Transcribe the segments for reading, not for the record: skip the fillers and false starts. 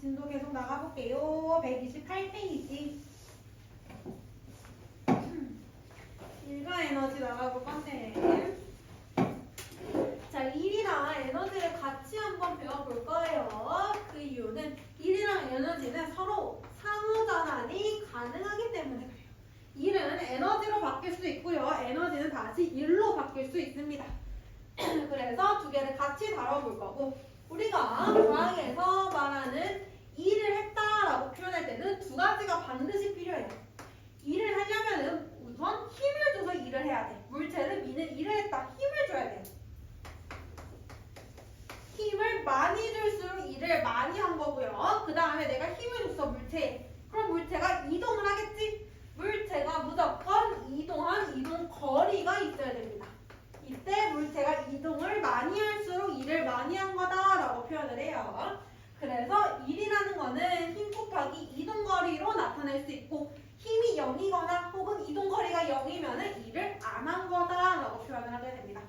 진도 계속 나가볼게요. 128페이지. 일과 에너지 나가볼 건데. 자, 일이랑 에너지를 같이 한번 배워볼 거예요. 그 이유는 일이랑 에너지는 서로 상호전환이 가능하기 때문에 그래요. 일은 에너지로 바뀔 수 있고요. 에너지는 다시 일로 바뀔 수 있습니다. 그래서 두 개를 같이 다뤄볼 거고, 우리가 과학에서 말하는 일을 했다라고 표현할 때는 두 가지가 반드시 필요해요. 일을 하려면은 우선 힘을 줘서 일을 해야 돼. 물체를 미는 일을 했다. 힘을 줘야 돼. 힘을 많이 줄수록 일을 많이 한 거고요. 그 다음에 내가 힘을 줬어, 물체에. 그럼 물체가 이동을 하겠지? 물체가 무조건 이동한 이동 거리가 있어야 됩니다. 이때 물체가 이동을 많이 할수록 일을 많이 한 거다라고 표현을 해요. 그래서 일이라는 거는 힘 곱하기 이동거리로 나타낼 수 있고, 힘이 0이거나 혹은 이동거리가 0이면 일을 안 한 거다라고 표현을 하게 됩니다.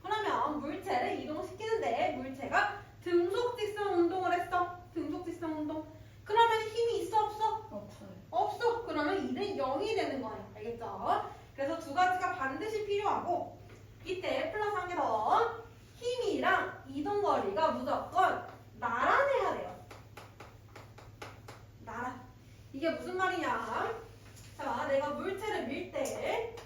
그러면 물체를 이동시키는데 물체가 등속직선 운동을 했어. 등속직선 운동. 그러면 힘이 있어 없어? 없어요. 없어. 그러면 일은 0이 되는 거예요. 알겠죠? 그래서 두 가지가 반드시 필요하고, 이때 플러스 한 개 더. 힘이랑 이동거리가 무조건 나란해야 돼요. 나란. 이게 무슨 말이냐? 자, 내가 물체를 밀 때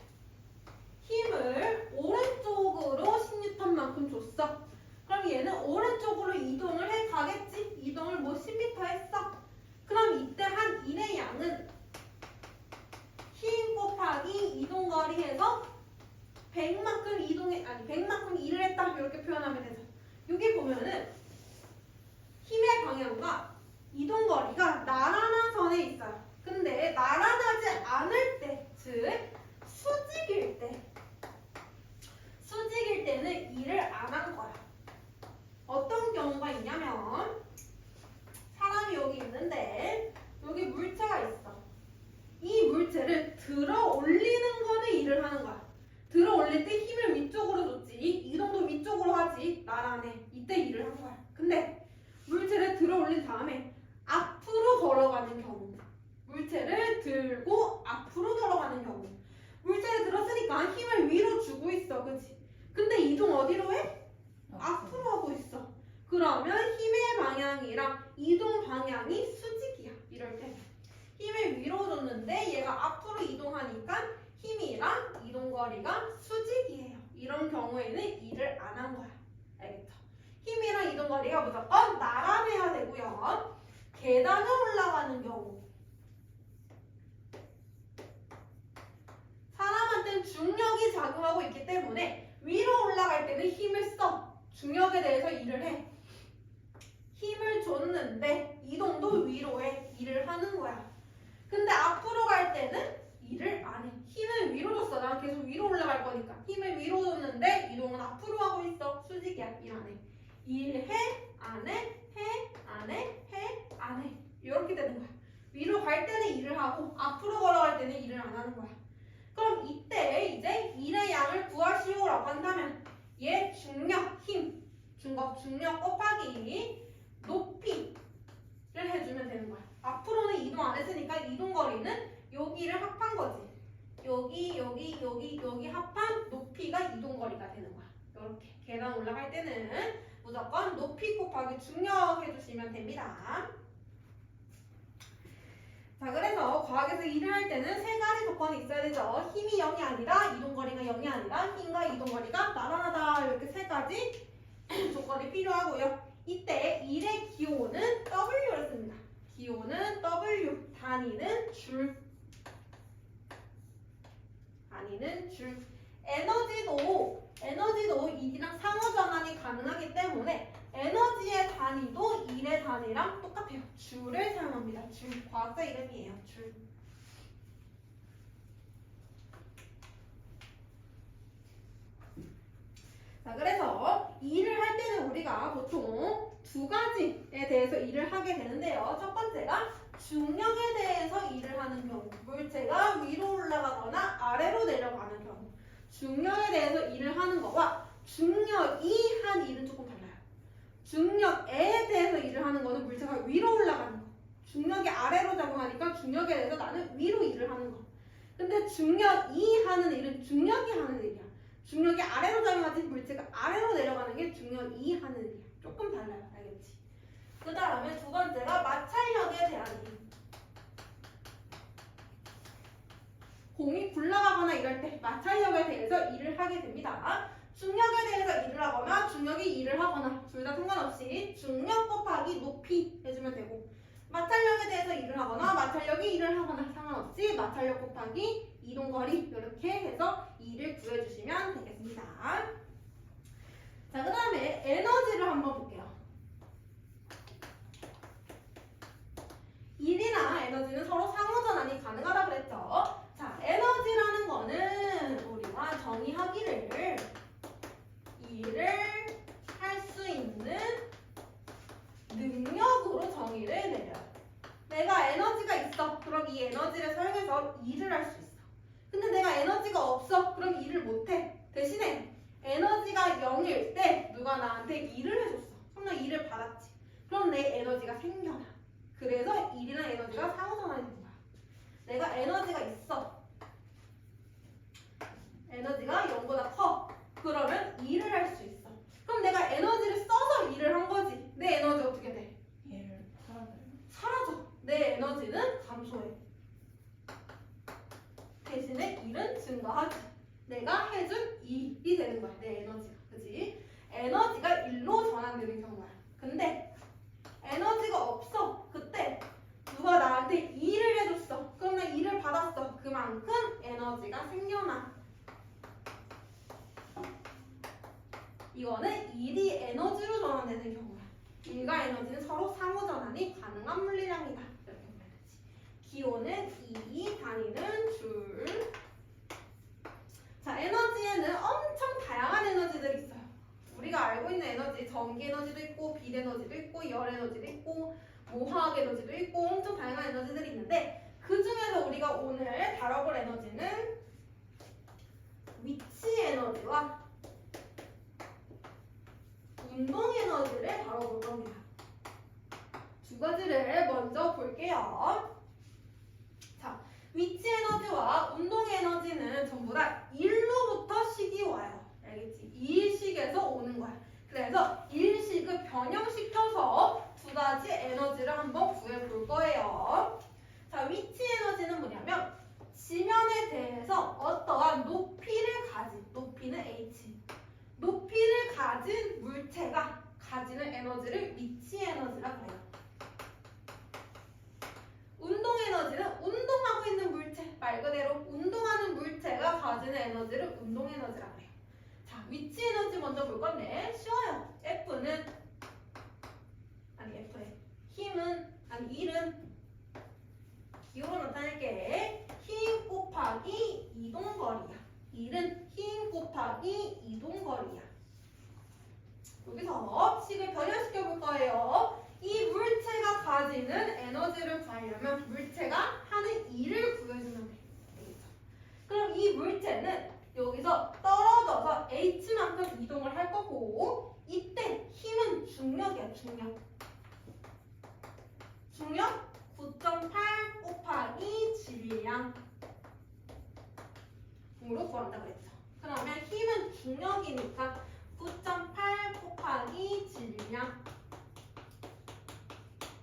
힘을 오른쪽으로 10N만큼 줬어. 그럼 얘는 오른쪽으로 이동을 해 가겠지? 이동을 뭐 10m 했어. 그럼 이때 한 일의 양은 힘 곱하기 이동거리에서 100만큼 이동해, 아니 100만큼 일을 했다. 이렇게 표현하면 되죠. 여기 보면은 힘의 방향과 이동거리가 나란한 선에 있어요. 근데 나란하지 않을 때, 즉 수직일 때는 일을 안 한 거야. 어떤 경우가 있냐면, 사람이 여기 있는데 여기 물체가 있어. 이 물체를 들어 올리는 거는 일을 하는 거야. 들어 올릴 때 힘을 위쪽으로 줬지. 이동도 위쪽으로 하지. 나란해. 이때 일을 한 거야. 근데 물체를 들어 올린 다음에 앞으로 걸어가는 경우, 물체를 들고 앞으로 걸어가는 경우, 물체를 들었으니까 힘을 위로 주고 있어. 그치? 근데 이동 어디로 해? 앞으로 하고 있어. 그러면 힘의 방향이랑 이동 방향이 수직이야. 이럴 때 힘을 위로 줬는데 얘가 앞으로 이동하니까 힘이랑 이동거리가 수직이에요. 이런 경우에는 일을 안 한 거야. 알겠죠? 힘이랑 이동거리가 무조건 나란해야 되고요. 계단을 올라가는 경우, 사람한테는 중력이 작용하고 있기 때문에 위로 올라갈 때는 힘을 써. 중력에 대해서 일을 해. 힘을 줬는데 이동도 위로 해. 일을 하는 거야. 근데 앞으로 갈 때는 일을 안 해. 힘을 위로 줬어. 난 계속 위로 올라갈 거니까. 힘을 위로 줬는데 이동은 앞으로 하고 있어. 수직이야. 일 안 해. 일해, 안 해, 해, 안 해, 해, 안 해. 이렇게 되는 거야. 위로 갈 때는 일을 하고 앞으로 걸어갈 때는 일을 안 하는 거야. 그럼 이때 이제 일의 양을 구하시오라고 한다면 얘 중력, 힘, 중력 곱하기 높이를 해주면 되는 거야. 앞으로는 이동 안 했으니까 이동거리는 여기를 합한 거지. 여기 합한 높이가 이동거리가 되는 거야. 이렇게 계단 올라갈 때는 무조건 높이 곱하기 중력 해주시면 됩니다. 자, 그래서 과학에서 일을 할 때는 세 가지 조건이 있어야 되죠. 힘이 0이 아니라 이동거리가 0이 아니라 힘과 이동거리가 나란하다. 이렇게 세 가지 조건이 필요하고요. 이때 일의 기호는 W를 씁니다. 기호는 W, 단위는 줄. 에너지도 일이랑 상호전환이 가능하기 때문에 에너지의 단위도 일의 단위랑 똑같아요. 줄을 사용합니다. 줄, 과학자 이름이에요. 줄. 자, 그래서 일을 할 때는 우리가 보통 두 가지에 대해서 일을 하게 되는데요. 첫 번째가 중력에 대해서 일을 하는 경우, 물체가 위로 올라가거나 아래로 내려가는 경우, 중력에 대해서 일을 하는 거와 중력이 한 일은 조금 달라요. 중력에 대해서 일을 하는 거는 물체가 위로 올라가는 거. 중력이 아래로 작용하니까 중력에 대해서 나는 위로 일을 하는 거. 근데 중력이 하는 일은 중력이 하는 일이야. 중력이 아래로 작용하지 물체가 아래로 내려가는 게 중력이 하는 일이야. 조금 달라요. 알겠지? 그 다음에 두 번째가 마찰력에 대한 일. 공이 굴러가거나 이럴 때 마찰력에 대해서 일을 하게 됩니다. 중력에 대해서 일을 하거나 중력이 일을 하거나 둘 다 상관없이 중력 곱하기 높이 해주면 되고, 마찰력에 대해서 일을 하거나 마찰력이 일을 하거나 상관없이 마찰력 곱하기 이동거리 이렇게 해서 일을 구해주시면 되겠습니다. 자, 그 다음에 에너지를 한번 볼게요. 일이나 에너지는 서로 상호전환이 가능하다고 그랬죠. 자, 에너지라는 거는 우리가 정의하기를 일을 할 수 있는 능력으로 정의를 내려요. 내가 에너지가 있어. 그럼 이 에너지를 사용해서 일을 할 수 있어. 근데 내가 에너지가 없어. 그럼 일을 못해. 대신에 에너지가 0일 때 누가 나한테 일을 해줬어. 그럼 나 일을 받았지. 그럼 내 에너지가 생겨나. 그래서 일이나 에너지가 상호전환이 되는 거야. 내가 에너지가 있어. 에너지가 0보다 커. 그러면 일을 할 수 있어. 그럼 내가 에너지를 써서 일을 한 거지. 내 에너지 어떻게 돼? 얘를 사라져요. 사라져. 내 에너지는 감소해. 대신에 일은 증가하지. 내가 해준 일이 되는 거야. 내 에너지가. 그치? 에너지가 일로 전환되는 경우야. 근데 에너지가 없어. 그때 누가 나한테 일을 해줬어. 그럼 나 일을 받았어. 그만큼 에너지가 생겨나. 이거는 일이 에너지로 전환되는 경우야. 일과 에너지는 서로 상호전환이 가능한 물리량이다. 이렇게 보면 되지. 기호는 2, 단위는 줄. 자, 에너지에는 엄청 다양한 에너지들이 있어요. 우리가 알고 있는 에너지, 전기 에너지도 있고, 빛 에너지도 있고, 열 에너지도 있고, 화학 에너지도 있고, 엄청 다양한 에너지들이 있는데, 그 중에서 우리가 오늘 다뤄볼 에너지는 위치 에너지와 운동 에너지를 다뤄볼 겁니다. 두 가지를 먼저 볼게요. 자, 위치 에너지와 운동 에너지는 전부 다 일로부터 식이 와요. 알겠지? 일식에서 오는 거야. 그래서 일식을 변형시켜서 두 가지 에너지를 한번 구해볼 거예요. 자, 위치 에너지는 뭐냐면 지면에 대해서 어떠한 높이를 가진, 높이는 h, 높이를 가진 물체가 가지는 에너지를 위치 에너지라고 해요. 운동 에너지는 운동하고 있는 물체, 말 그대로 운동하는 물체가 가지는 에너지를 운동 에너지라고 해요. 자, 위치 에너지 먼저 볼 건데 쉬워요. F는 F에 힘은 일은 기호로 나타낼게. 힘 곱하기 이동거리야. 일은 힘 곱하기 이동거리야. 여기서 식을 변형시켜 볼 거예요. 이 물체가 가지는 에너지를 구하려면 물체가 하는 일을 구해주면 되겠죠. 그럼 이 물체는 여기서 떨어져서 h만큼 이동을 할 거고, 이때 힘은 중력이야. 중력 9.8 곱하기 질량으로 구한다고 했죠. 그러면 힘은 중력이니까 9.8 곱하기 질량.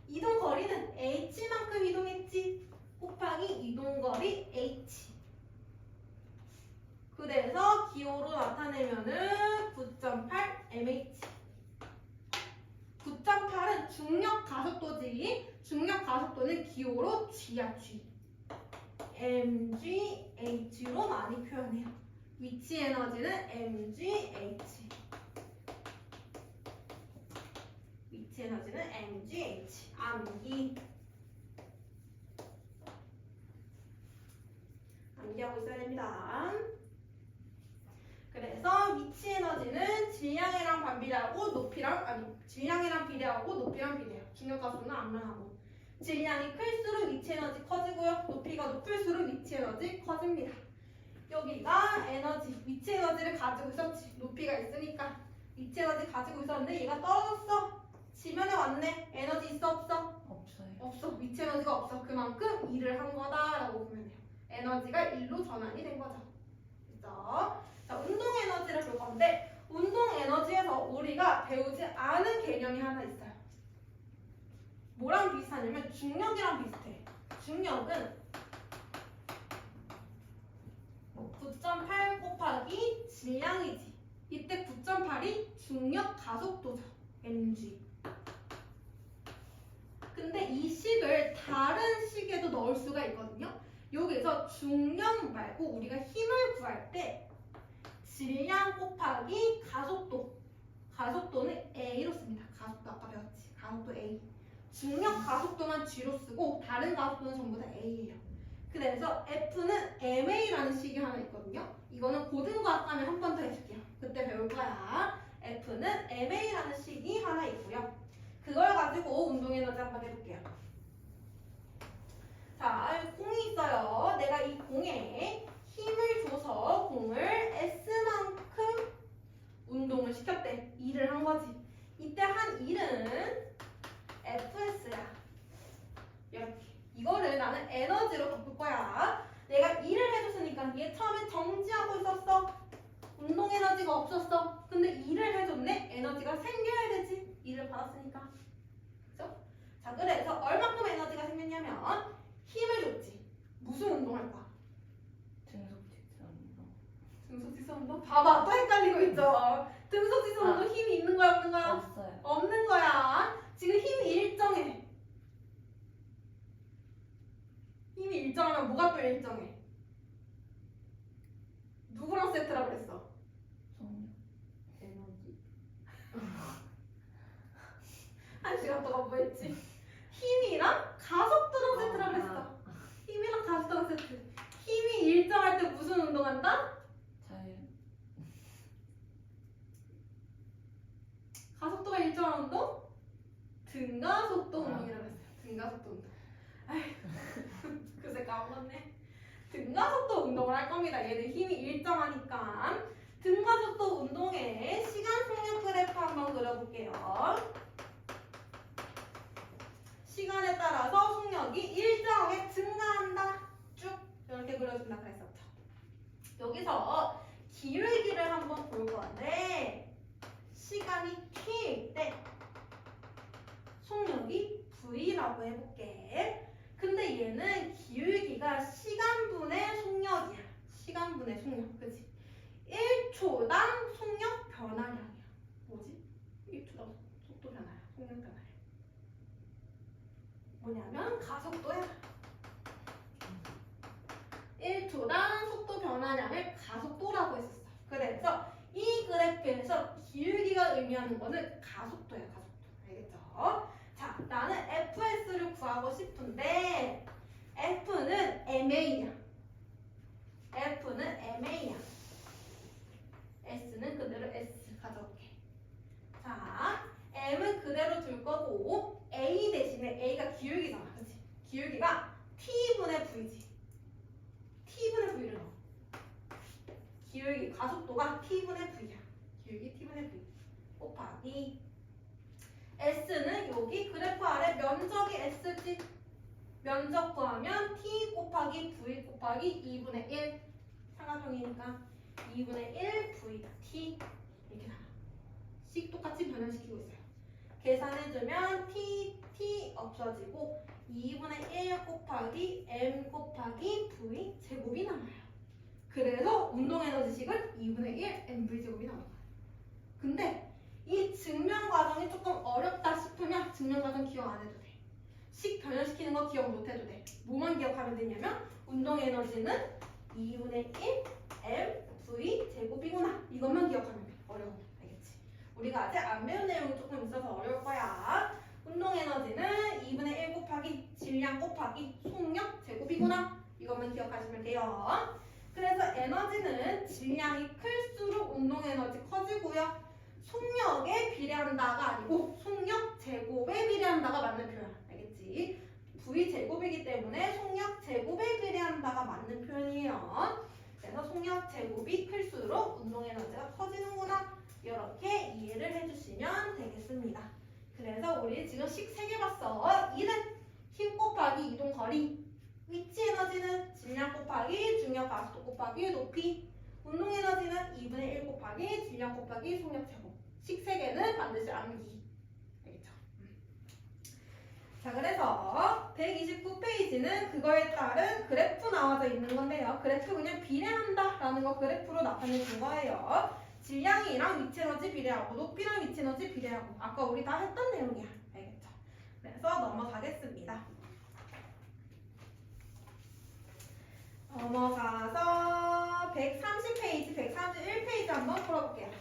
이동거리는 h만큼 이동했지. 곱하기 이동거리 h. 그래서 기호로 나타내면은 9.8 mh. 9.8은 중력 가속도지. 중력 가속도는 기호로 g야, g. mgh로 많이 표현해요. 위치 에너지는 mgh. 위치 에너지는 mgh. 암기하고 있어야 됩니다. 그래서 위치 에너지는 질량이랑 반비례하고 질량이랑 비례하고 높이랑 비례해요. 중력 가속도는 암만하고. 질량이 클수록 위치 에너지 커지고요. 높이가 높을수록 위치 에너지 커집니다. 여기가 에너지, 위치 에너지를 가지고 있었지. 높이가 있으니까 위치 에너지 가지고 있었는데 얘가 떨어졌어. 지면에 왔네. 에너지 있어 없어? 없어요. 없어. 위치 에너지가 없어. 그만큼 일을 한 거다라고 보면 돼요. 에너지가 일로 전환이 된 거죠. 그죠? 자, 운동 에너지를 볼 건데 운동 에너지에서 우리가 배우지 않은 개념이 하나 있어요. 뭐랑 비슷하냐면 중력이랑 비슷해. 중력은 9.8 곱하기 질량이지. 이때 9.8이 중력 가속도죠. mg. 근데 이 식을 다른 식에도 넣을 수가 있거든요. 여기서 중력 말고 우리가 힘을 구할 때 질량 곱하기 가속도. 가속도는 A로 씁니다. 가속도 아까 배웠지. 가속도 A. 중력 가속도만 G로 쓰고 다른 가속도는 전부 다 A예요. 그래서 F는 MA라는 식이 하나 있거든요. 이거는 고등과학 가면 한 번 더 해줄게요. 그때 배울 거야. F는 MA라는 식이 하나 있고요. 그걸 가지고 운동 에너지 한번 해볼게요. 자, 공이 있어요. 내가 이 공에 힘을 줘서 공을 S만큼 운동을 시켰대. 일을 한 거지. 이때 한 일은 FS야. 이렇게. 이거를 나는 에너지로 바꿀 거야. 내가 일을 해줬으니까 얘 처음에 정지하고 있었어. 운동 에너지가 없었어. 근데 일을 해줬네. 에너지가 생겨야 되지. 일을 받았으니까. 그죠? 자, 그래서 얼마큼 에너지가 생겼냐면 힘을 줬지. 무슨 운동할 거야? 등속직선 운동. 등속지수 운동? 봐봐, 또 헷갈리고 있죠. 등속지수 운동 힘이 있는 거야, 없는 거야? 없어요. 없는 거야. 지금 힘이 일정해. 힘이 일정하면 뭐가 또 일정해? 누구랑 세트라고 그랬어? 속력. 에너지. 한 시간 동안 뭐 했지? 힘이랑 가속도랑 세트라고 그랬어. 힘이랑 가속도랑 세트. 힘이 일정할 때 무슨 운동한다? 자유. 가속도가 일정한 운동? 등가속도 운동이라고 했어요. 등가속도 운동. 글쎄 까먹었네. 등가속도 운동을 할 겁니다. 얘는 힘이 일정하니까. 등가속도 운동의 시간 속력 그래프 한번 그려볼게요. 시간에 따라서 속력이 일정하게 증가한다. 쭉 이렇게 그려준다 그랬었죠. 여기서 기울기를 한번 볼 건데 시간이 t일 때 속력이 v라고 해볼게. 근데 얘는 기울기가 시간분의 속력이야. 시간분의 속력, 그치? 1초당 속력 변화량이야. 뭐지? 1초당 속도 변화량, 속력 변화량. 뭐냐면 가속도야. 1초당 속도 변화량을 가속도라고 했었어. 그래서 이 그래프에서 기울기가 의미하는 거는 가속도야, 가속도. 알겠죠? 자, 나는 FS를 구하고 싶은데 F는 MA야. F는 MA야. S는 그대로 S 가져올게. 자, M은 그대로 둘 거고 A 대신에 A가 기울기잖아. 그치? 기울기가 T분의 V지. T분의 V를 넣어. 기울기 가속도가 T분의 V야. 기울기 T분의 V 곱하기 S는 여기 그래프 아래 면적이 S지. 면적 구하면 T 곱하기 V 곱하기 2분의 1 삼각형이니까 2분의 1 V T 이렇게 나와. 식 똑같이 변환시키고 있어요. 계산해주면 T 없어지고 2분의 1 곱하기 M 곱하기 V 제곱이 남아요. 그래서 운동에너지식은 2분의 1 MV 제곱이 나온 거예요. 근데 이 증명 과정이 조금 어렵다 싶으면 증명 과정 기억 안 해도 돼. 식 변형시키는 거 기억 못 해도 돼. 뭐만 기억하면 되냐면 운동 에너지는 2분의 1 mv 제곱이구나. 이것만 기억하면 돼. 어려우면. 알겠지? 우리가 아직 안 배운 내용이 조금 있어서 어려울 거야. 운동 에너지는 2분의 1 곱하기 질량 곱하기 속력 제곱이구나. 이것만 기억하시면 돼요. 그래서 에너지는 질량이 클수록 운동 에너지 커지고요. 속력에 비례한다가 아니고 속력 제곱에 비례한다가 맞는 표현. 알겠지? V 제곱이기 때문에 속력 제곱에 비례한다가 맞는 표현이에요. 그래서 속력 제곱이 클수록 운동 에너지가 커지는구나. 이렇게 이해 그래서 우리 지금 식 3개 봤어. 1은 힘 곱하기 이동 거리, 위치 에너지는 질량 곱하기 중력 가속도 곱하기 높이, 운동 에너지는 2분의 1 곱하기 질량 곱하기 속력 제곱. 식 3개는 반드시 암기. 알겠죠? 자, 그래서 129페이지는 그거에 따른 그래프 나와져 있는 건데요. 그래프 그냥 비례한다 라는 거 그래프로 나타내 준 거예요. 질량이랑 위치 에너지 비례하고 높이랑 위치 에너지 비례하고 아까 우리 다 했던 내용이야. 알겠죠? 그래서 넘어가겠습니다. 넘어가서 130페이지, 131페이지 한번 풀어볼게요.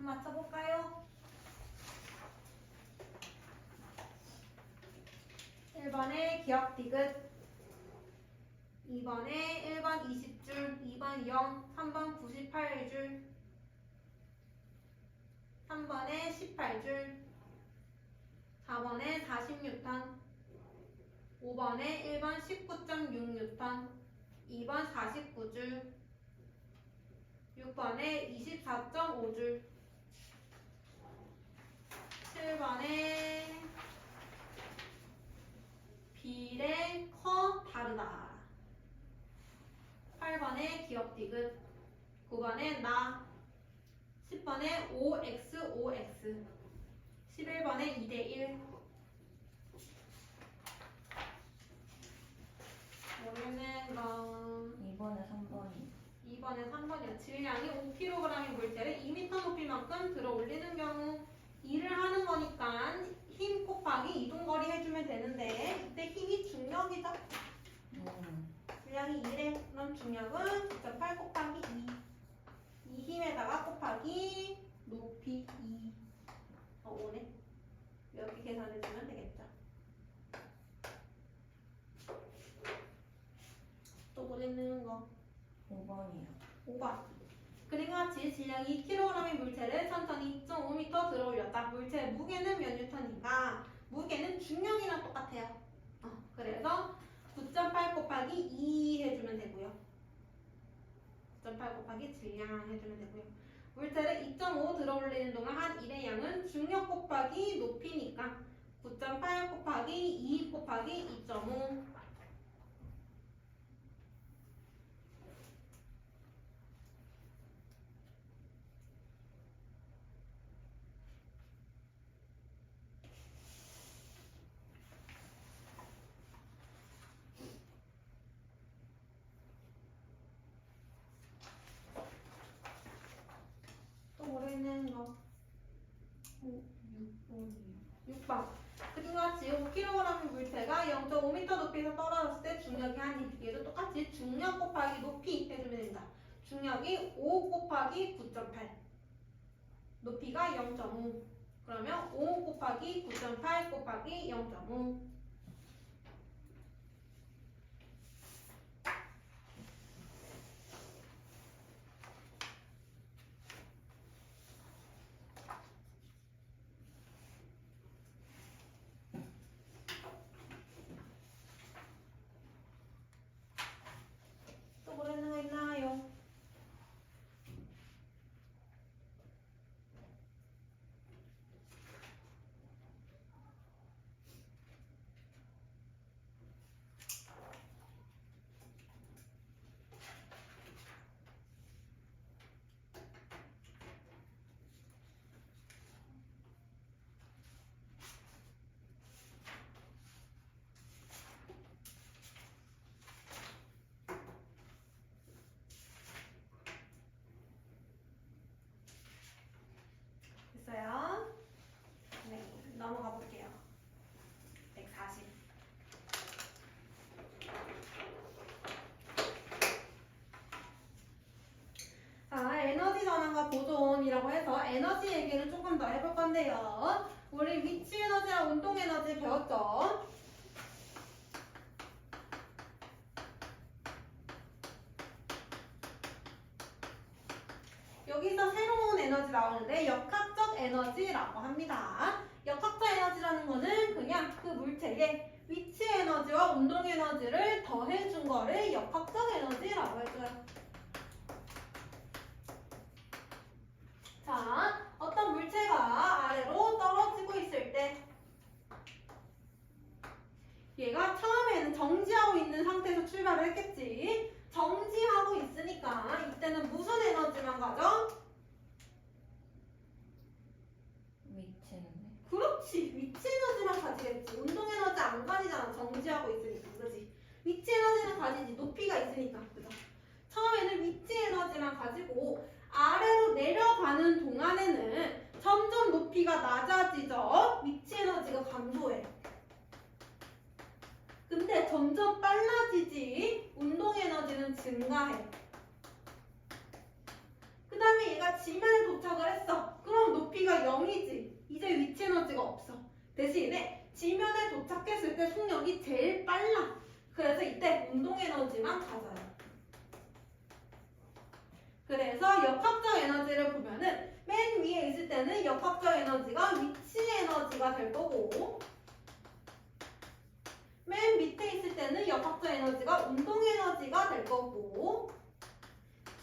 맞춰볼까요? 1번에 기억 디귿, 2번에 1번 20줄, 2번 0, 3번 98줄, 3번에 18줄, 4번에 46턴, 5번에 1번 19.6뉴턴, 2번 49줄, 6번에 24.5줄, 7번에 비례 커 다르다, 8번에 기억 디귿, 9번에 나, 10번에 OXOX, 11번에 2대1. 모르는 거 2번에 3번이 2번에 3번이요. 질량이 5kg의 물체를 2m 높이만큼 들어 올리는 경우 일을 하는 거니까 힘 곱하기 이동거리 해주면 되는데 이때 힘이 중력이죠. 질량이 2래. 그럼 중력은 9.8 곱하기 2. 이 힘에다가 곱하기 높이 2. 5네. 이렇게 계산해주면 되겠죠. 또 모르는 거 5번이요. 5번. 그림과 같이 질량이 2kg의 물체를 천천히 2.5m 들어 올렸다. 물체의 무게는 몇 뉴턴인가? 무게는 중력이랑 똑같아요. 그래서 9.8 곱하기 2 해주면 되고요. 9.8 곱하기 질량 해주면 되고요. 물체를 2.5 들어 올리는 동안 한 일의 양은 중력 곱하기 높이니까 9.8 곱하기 2 곱하기 2.5. 또 모르는 거 6번. 그림과 같이 5kg의 물체가 0.5m 높이에서 떨어졌을 때 중력이 한 1. 얘도 똑같이 중력 곱하기 높이 해주면 됩니다. 중력이 5 곱하기 9.8. 높이가 0.5. 그러면 5 곱하기 9.8 곱하기 0.5. 또 모르는 거 있나요? 됐어요? 네, 넘어가 볼게요. 140. 자, 에너지 전환과 보존이라고 해서 에너지 얘기를 조금 더 해볼 건데요. 우리 위치 에너지랑 운동 에너지 배웠죠? 여기서 새로운 에너지 나오는데 역학적 에너지라고 합니다. 역학적 에너지라는 거는 그냥 그 물체의 위치 에너지와 운동 에너지를 더해준 거를 역학적 에너지라고 해줘요. 자, 어떤 물체가 아래로 떨어지고 있을 때 얘가 처음에는 정지하고 있는 상태에서 출발을 했겠지. 정지하고 있으니까 이때는 무슨 에너지만 가져? 위치는 그렇지. 위치 에너지만 가지겠지. 운동 에너지 안 가지잖아. 정지하고 있으니까. 그렇지. 위치 에너지는 가지지. 높이가 있으니까. 그죠? 처음에는 위치 에너지만 가지고 아래로 내려가는 동안에는 점점 높이가 낮아지죠. 위치 에너지가 감소해. 근데 점점 빨라지지. 운동 에너지는 증가해. 그 다음에 다음에 얘가 지면에 도착을 했어. 그럼 높이가 0이지. 이제 위치 에너지가 없어. 대신에 지면에 도착했을 때 속력이 제일 빨라. 그래서 이때 운동 에너지만 가져요. 그래서 역학적 에너지를 보면은 맨 위에 있을 때는 역학적 에너지가 위치 에너지가 될 거고, 맨 밑에 있을 때는 역학적 에너지가 운동 에너지가 될 거고,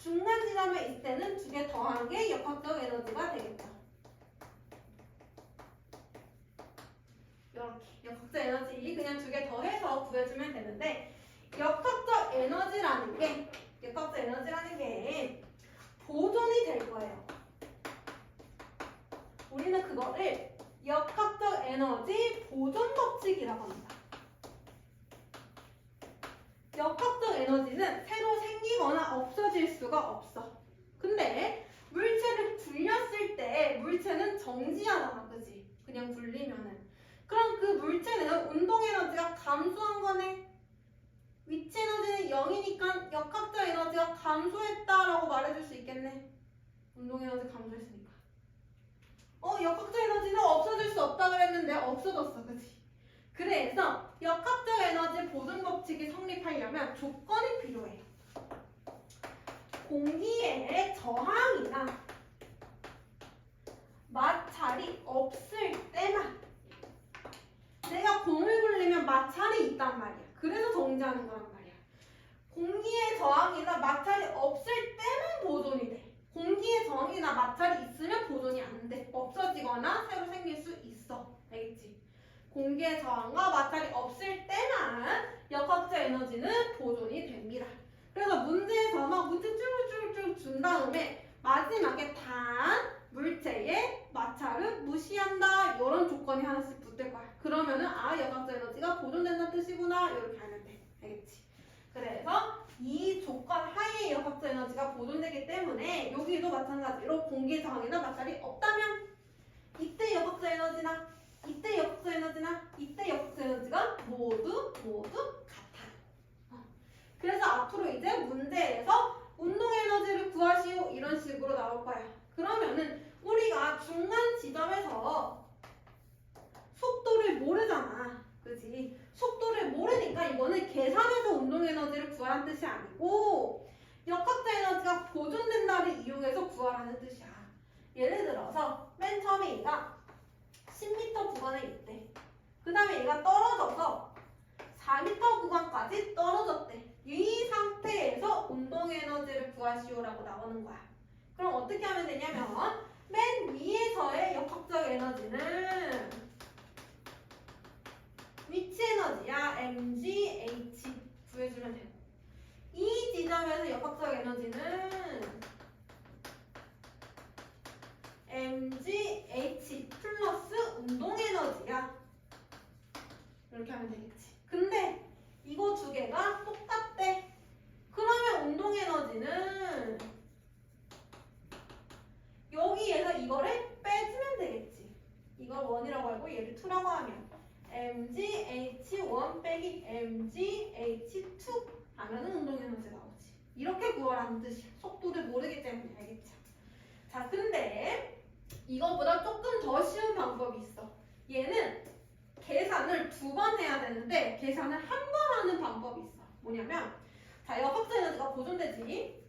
중간 지점에 있을 때는 두 개 더한 게 역학적 에너지가 되겠다. 이렇게 역학적 에너지 그냥 두 개 더해서 구해주면 되는데, 역학적 에너지라는 게 보존이 될 거예요. 우리는 그거를 역학적 에너지 보존 법칙이라고 합니다. 역학적 에너지는 새로 생기거나 없어질 수가 없어. 근데 물체를 굴렸을 때 물체는 정지하잖아, 그지? 그냥 굴리면은. 그럼 그 물체는 운동 에너지가 감소한 거네. 위치 에너지는 0이니까 역학적 에너지가 감소했다라고 말해줄 수 있겠네. 운동 에너지 감소했으니까. 역학적 에너지는 없어질 수 없다 그랬는데 없어졌어, 그치? 그래서 역학적 에너지 보존 법칙이 성립하려면 조건이 필요해. 공기의 저항이나 마찰이 없을 때만. 내가 공을 굴리면 마찰이 있단 말이야. 그래서 정지하는 거란 말이야. 공기의 저항이나 마찰이 없을 때만 보존이 돼. 공기의 저항이나 마찰이 있으면 보존이 안 돼. 없어지거나 새로 생길 수 있어. 알겠지? 공기의 저항과 마찰이 없을 때만 역학적 에너지는 보존이 됩니다. 그래서 문제에서는 문제 쭈루쭈루쭈루 준 다음에 마지막에 단 물체의 마찰을 무시한다. 이런 조건이 하나씩 붙을 거야. 그러면은 역학적 에너지가 보존된다는 뜻이구나. 이렇게 하면 돼. 알겠지? 그래서 이 조건 하에 역학적 에너지가 보존되기 때문에 여기도 마찬가지로 공기 저항이나 마찰이 없다면 이때 역학적 에너지나 이때 역학적 에너지나 이때 역학적 에너지가 모두 같아. 그래서 앞으로 이제 문제에서 운동 에너지를 구하시오 이런 식으로 나올 거야. 그러면은 우리가 중간 지점에서 속도를 모르잖아. 그지? 속도를 모르니까 이거는 계산해서 운동 에너지를 구하라는 뜻이 아니고 역학적 에너지가 보존된다를 이용해서 구하라는 뜻이야. 예를 들어서 맨 처음에 얘가 10m 구간에 있대. 그 다음에 얘가 떨어져서 4m 구간까지 떨어졌대. 이 상태에서 운동 에너지를 구하시오라고 나오는 거야. 그럼 어떻게 하면 되냐면 맨 위에서의 역학적 에너지는 위치 에너지야 mgh 구해주면 되고, 이 지점에서 역학적 에너지는 mgh 플러스 운동 에너지야. 이렇게 하면 되겠지. 근데 이거 두 개가 똑같대. 그러면 운동 에너지는 여기에서 이거를 빼주면 되겠지. 이걸 1이라고 알고 얘를 2라고 하면 mgh1 빼기 mgh2 하면은 운동 에너지 나오지. 이렇게 구하라는 뜻이야. 속도를 모르기 때문에. 알겠죠? 자, 근데 이거보다 조금 더 쉬운 방법이 있어. 얘는 계산을 2번 해야 되는데 계산을 한 번 하는 방법이 있어. 뭐냐면 자, 역학적 에너지가 보존되지.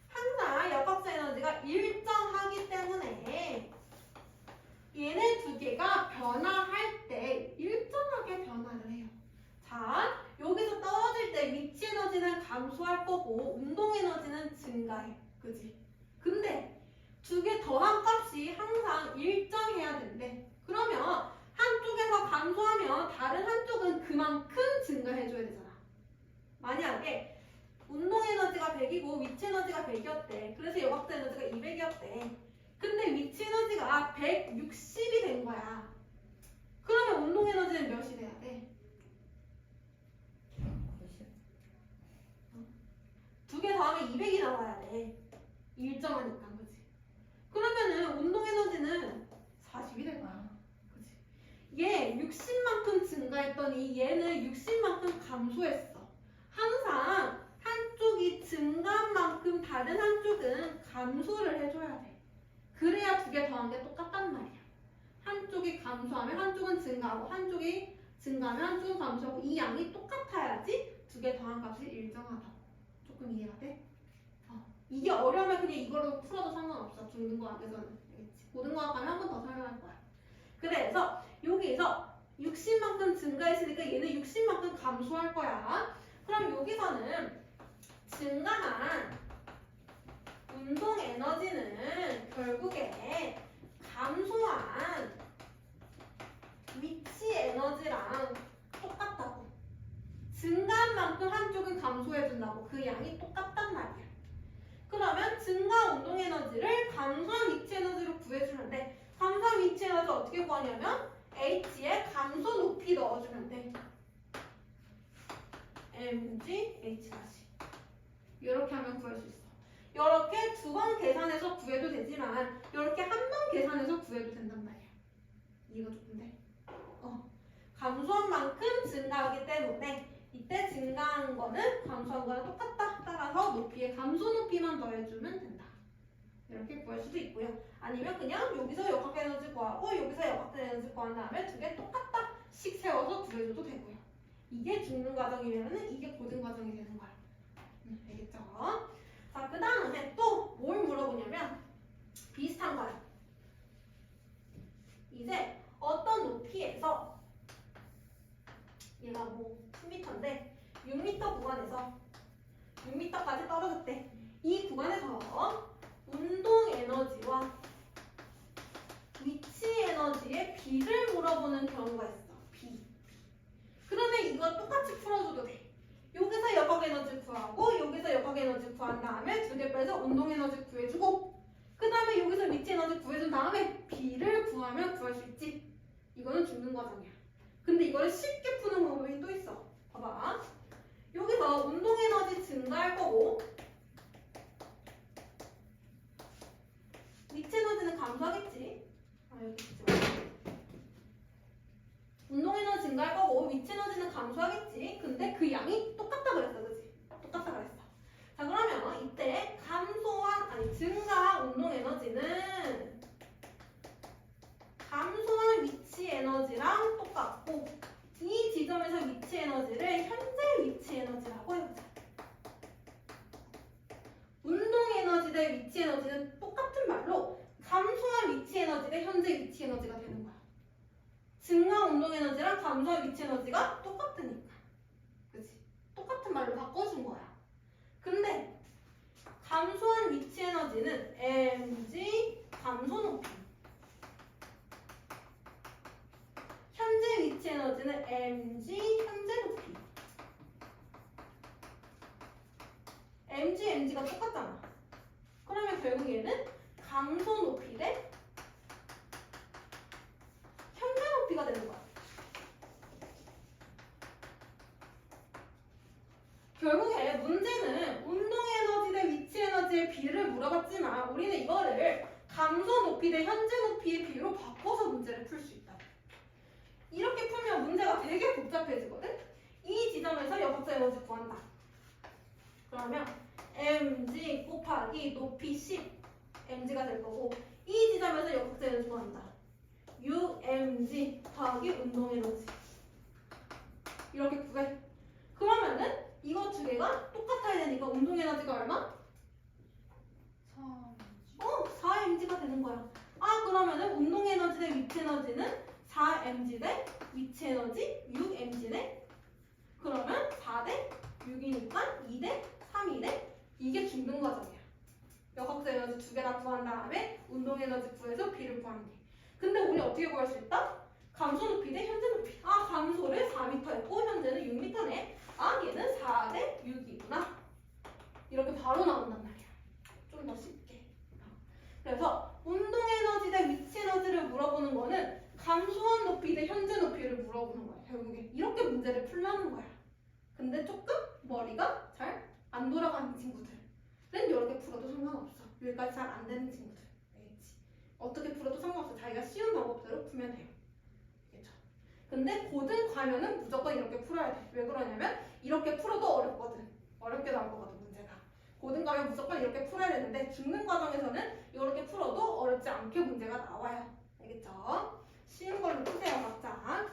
항상 역학적 에너지가 일정하기 때문에 얘네 두 개가 변화할 때 일정하게 변화를 해요. 자, 여기서 떨어질 때 위치 에너지는 감소할 거고 운동 에너지는 증가해. 그지? 근데 두 개 더한 값이 항상 일정해야 된대. 그러면 한쪽에서 감소하면 다른 한쪽은 그만큼 증가해줘야 되잖아. 만약에 운동 에너지가 100이고 위치 에너지가 100이었대. 그래서 역학적 에너지가 200이었대. 근데 위치 에너지가 160이 된 거야. 그러면 운동 에너지는 몇이 돼야 돼? 90. 두 개 더하면 200이 나와야 돼. 일정하니까, 그치? 그러면은 운동 에너지는 40이 될 거야. 그치? 얘 60만큼 증가했더니 얘는 60만큼 감소했어. 항상 한쪽이 증가한 만큼 다른 한쪽은 감소를 해줘야 돼. 그래야 두 개 더한 게 똑같단 말이야. 한쪽이 감소하면 한쪽은 증가하고 한쪽이 증가하면 한쪽은 감소하고 이 양이 똑같아야지 두 개 더한 값이 일정하다고. 조금 이해가 돼? 이게 어려우면 그냥 이걸로 풀어도 상관없어. 중등과학에서는. 알겠지? 고등과학 가면 한 번 더 설명할 거야. 그래서 여기서 60만큼 증가했으니까 얘는 60만큼 감소할 거야. 그럼 여기서는 증가한 운동 에너지는 결국에 감소한 위치 에너지랑 똑같다고. 증가한 만큼 한쪽은 감소해준다고. 그 양이 똑같단 말이야. 그러면 증가 운동 에너지를 감소한 위치 에너지로 구해주는데 감소한 위치 에너지 어떻게 구하냐면 H에 감소 높이 넣어주면 돼. mg h 다시 이렇게 하면 구할 수 있어. 이렇게 두 번 계산해서 구해도 되지만 이렇게 한 번 계산해서 구해도 된단 말이야. 이해가 조금 돼? 감소한 만큼 증가하기 때문에 이때 증가한 거는 감소한 거랑 똑같다. 따라서 높이에 감소 높이만 더해주면 된다. 이렇게 구할 수도 있고요. 아니면 그냥 여기서 역학 에너지 구하고 여기서 역학 에너지 구한 다음에 두 개 똑같다 씩 세워서 구해줘도 되고요. 이게 중등 과정이면은 이게 고등 과정이 되는 거야. 알겠죠? 자, 그 다음에 또 뭘 물어보냐면 비슷한 거야. 이제 어떤 높이에서 얘가 뭐 10m인데 6m 구간에서 6m까지 떨어졌대. 이 구간에서 운동 에너지와 위치 에너지의 비를 물어보는 경우가 있어. 비. 그러면 이거 똑같이 풀어줘도 돼. 여기서 역학 에너지 구하고 여기서 역학 에너지 구한 다음에 두 개 빼서 운동 에너지 구해주고 그 다음에 여기서 위치 에너지 구해준 다음에 비를 구하면 구할 수 있지. 이거는 중등 과정이야. 근데 이거를 쉽게 푸는 방법이 또 있어. 봐봐. 여기서 운동 에너지 증가할 거고 위치 에너지는 감소하겠지. 여기 있지 마. 운동 에너지 증가할 거고 위치 에너지는 감소하겠지. 근데 그 양이 똑같다 그랬어, 그렇지? 똑같다 그랬어. 자, 그러면 이때 증가한 운동 에너지는 감소한 위치 에너지랑 똑같고 이 지점에서 위치 에너지를 현재 위치 에너지라고 해보자. 운동 에너지 대 위치 에너지는 똑같은 말로 감소한 위치 에너지 대 현재 위치 에너지가 되는 거야. 증가한 운동 에너지랑 감소한 위치 에너지가 똑같으니까. 그치? 똑같은 말로 바꿔준 거야. 근데 감소한 위치 에너지는 mg 감소 높이, 현재 위치 에너지는 mg 현재 높이. mg가 똑같잖아. 그러면 결국 얘는 감소 높이 대 현재 높이가 되는 거야. 결국에 문제는 운동 에너지 대 위치 에너지의 비를 물어봤지만 우리는 이거를 감소 높이 대 현재 높이의 비로 바꿔서 문제를 풀 수 있다. 이렇게 풀면 문제가 되게 복잡해지거든? 이 지점에서 역학적 에너지 구한다. 그러면 mg 곱하기 높이 10 mg가 될 거고 이 지점에서 역학적 에너지 구한다. umg 더하기 운동 에너지 이렇게 구해. 그러면은 이거 두 개가 똑같아야 되니까 운동 에너지가 얼마? 4mg가 되는 거야. 그러면은 운동 에너지 대 위치 에너지는 4mg 대 위치 에너지 6mg네. 그러면 4 대 6이니까 2 대 3이네. 이게 중등 과정이야. 역학적 에너지 두 개 다 구한 다음에 운동 에너지 구해서 비를 구하는 게. 근데 우리 어떻게 구할 수 있다? 감소 높이 대 현재 높이. 감소를 4m 했고 현재는 6m네. 얘는 4 대 6이구나. 이렇게 바로 나온단 말이야. 좀 더 쉽게. 그래서 운동 에너지 대 위치 에너지를 물어보는 거는 감소한 높이 대 현재 높이를 물어보는 거야. 결국에 이렇게 문제를 풀려는 거야. 근데 조금 머리가 잘 안 돌아가는 친구들은 이렇게 풀어도 상관없어. 여기까지 잘 안 되는 친구들. 알겠지? 어떻게 풀어도 상관없어. 자기가 쉬운 방법대로 풀면 돼요. 알겠죠? 근데 고등 가면은 무조건 이렇게 풀어야 돼. 왜 그러냐면 이렇게 풀어도 어렵거든. 어렵게 나올 거거든 문제가. 고등 가면 무조건 이렇게 풀어야 되는데 중등 과정에서는 이렇게 풀어도 어렵지 않게 문제가 나와요. 알겠죠? 쉬운 걸로 푸세요 각자.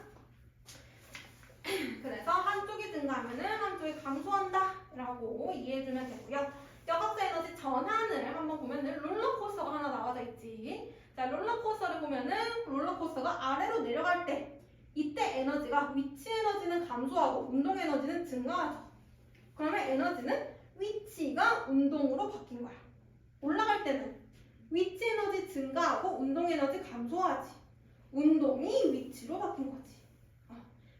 그래서 한쪽이 증가하면은 한쪽이 감소한다 라고 이해해주면 되고요. 여각자 에너지 전환을 한번 보면은 롤러코스터가 하나 나와져 있지. 자, 롤러코스터를 보면은 롤러코스터가 아래로 내려갈 때 이때 에너지가 위치 에너지는 감소하고 운동 에너지는 증가하죠. 그러면 에너지는 위치가 운동으로 바뀐 거야. 올라갈 때는 위치 에너지 증가하고 운동 에너지 감소하지. 운동이 위치로 바뀐 거지.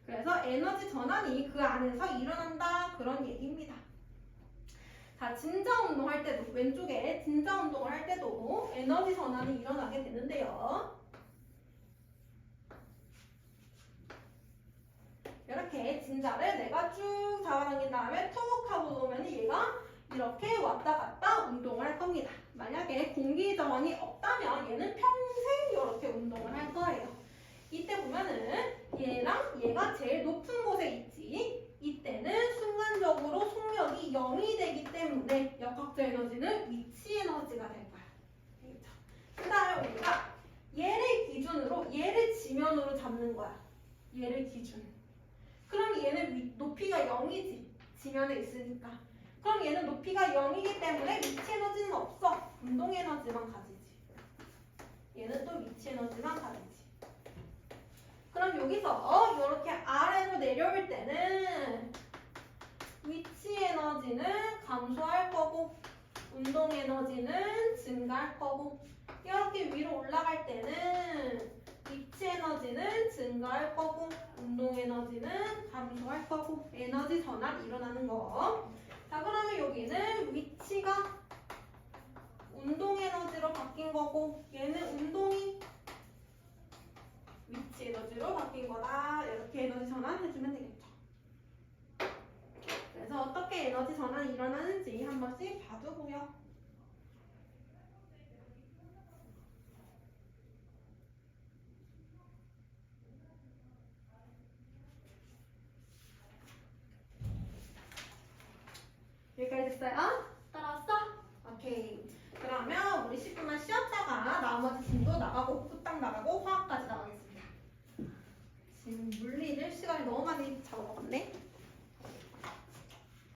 그래서 에너지 전환이 그 안에서 일어난다 그런 얘기입니다. 자, 진자 운동할 때도 왼쪽에 진자 운동을 할 때도 에너지 전환이 일어나게 되는데요. 이렇게 진자를 내가 쭉 잡아당긴 다음에 톡 하고 놓으면 얘가 이렇게 왔다 갔다 운동을 할 겁니다. 만약에 공기 저항이 없다면 얘는 평생 이렇게 운동을 할 거예요. 이때 보면은 얘랑 얘가 제일 높은 곳에 있지. 이때는 순간적으로 속력이 0이 되기 때문에 역학적 에너지는 위치 에너지가 될 거야. 알겠죠? 그 다음에 우리가 얘를 기준으로 얘를 지면으로 잡는 거야. 얘를 기준. 그럼 얘는 높이가 0이지. 지면에 있으니까. 그럼 얘는 높이가 0이기 때문에 위치 에너지는 없어. 운동 에너지만 가지지. 얘는 또 위치 에너지만 가지지. 그럼 여기서 이렇게 아래로 내려올 때는 위치 에너지는 감소할 거고 운동 에너지는 증가할 거고 이렇게 위로 올라갈 때는 위치 에너지는 증가할 거고 운동 에너지는 감소할 거고 에너지 전환 일어나는 거. 자, 그러면 여기는 위치가 운동 에너지로 바뀐 거고 얘는 운동이 위치 에너지로 바뀐 거다. 이렇게 에너지 전환 해주면 되겠죠. 그래서 어떻게 에너지 전환이 일어나는지 한 번씩 봐두고요. 여기까지 됐어요? 따라왔어? 오케이. 그러면 우리 10분만 쉬었다가 나머지 진도 나가고 후딱 나가고 화학까지 나가겠습니다. 지금 물리를 시간이 너무 많이 잡아먹었네.